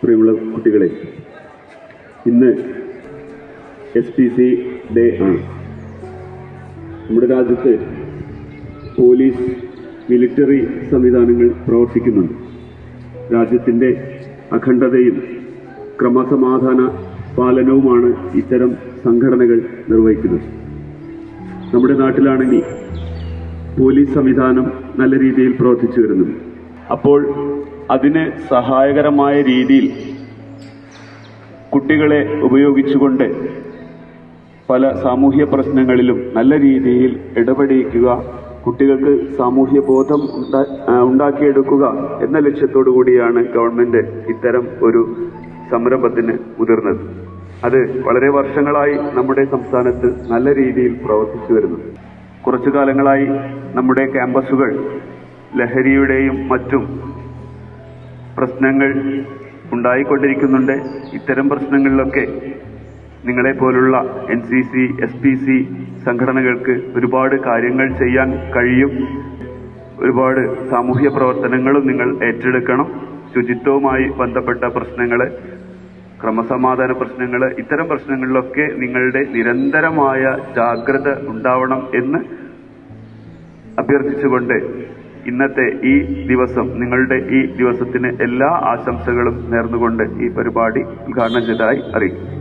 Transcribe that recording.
പ്രിയമുള്ള കുട്ടികളെ, ഇന്ന് SPC ഡേ ആണ്. നമ്മുടെ രാജ്യത്ത് പോലീസ്, മിലിറ്ററി സംവിധാനങ്ങൾ പ്രവർത്തിക്കുന്നുണ്ട്. രാജ്യത്തിൻ്റെ അഖണ്ഡതയും ക്രമസമാധാന പാലനവുമാണ് ഇത്തരം സംഘടനകൾ നിർവഹിക്കുന്നത്. നമ്മുടെ നാട്ടിലാണെങ്കിൽ പോലീസ് സംവിധാനം നല്ല രീതിയിൽ പ്രവർത്തിച്ചു വരുന്നുണ്ട്. അപ്പോൾ അതിന് സഹായകരമായ രീതിയിൽ കുട്ടികളെ ഉപയോഗിച്ചുകൊണ്ട് പല സാമൂഹ്യ പ്രശ്നങ്ങളിലും നല്ല രീതിയിൽ ഇടപെടിക്കുക, കുട്ടികൾക്ക് സാമൂഹ്യ ബോധം ഉണ്ടാക്കിയെടുക്കുക എന്ന ലക്ഷ്യത്തോടു കൂടിയാണ് ഗവൺമെന്റ് ഇത്തരം ഒരു സംരംഭത്തിന് മുതിർന്നത്. അത് വളരെ വർഷങ്ങളായി നമ്മുടെ സംസ്ഥാനത്ത് നല്ല രീതിയിൽ പ്രവർത്തിച്ചു വരുന്നു. കുറച്ചു കാലങ്ങളായി നമ്മുടെ ക്യാമ്പസുകൾ ലഹരിയുടെയും മറ്റും പ്രശ്നങ്ങൾ ഉണ്ടായിക്കൊണ്ടിരിക്കുന്നുണ്ട്. ഇത്തരം പ്രശ്നങ്ങളിലൊക്കെ നിങ്ങളെപ്പോലുള്ള NCC, SPC സംഘടനകൾക്ക് ഒരുപാട് കാര്യങ്ങൾ ചെയ്യാൻ കഴിയും. ഒരുപാട് സാമൂഹ്യ പ്രവർത്തനങ്ങളും നിങ്ങൾ ഏറ്റെടുക്കണം. ശുചിത്വവുമായി ബന്ധപ്പെട്ട പ്രശ്നങ്ങൾ, ക്രമസമാധാന പ്രശ്നങ്ങൾ, ഇത്തരം പ്രശ്നങ്ങളിലൊക്കെ നിങ്ങളുടെ നിരന്തരമായ ജാഗ്രത ഉണ്ടാവണം എന്ന് അഭ്യർത്ഥിച്ചുകൊണ്ട് ഇന്നത്തെ ഈ ദിവസം, നിങ്ങളുടെ ഈ ദിവസത്തിന് എല്ലാ ആശംസകളും നേർന്നുകൊണ്ട് ഈ പരിപാടി ഉദ്ഘാടനം ചെയ്തതായി അറിയിക്കും.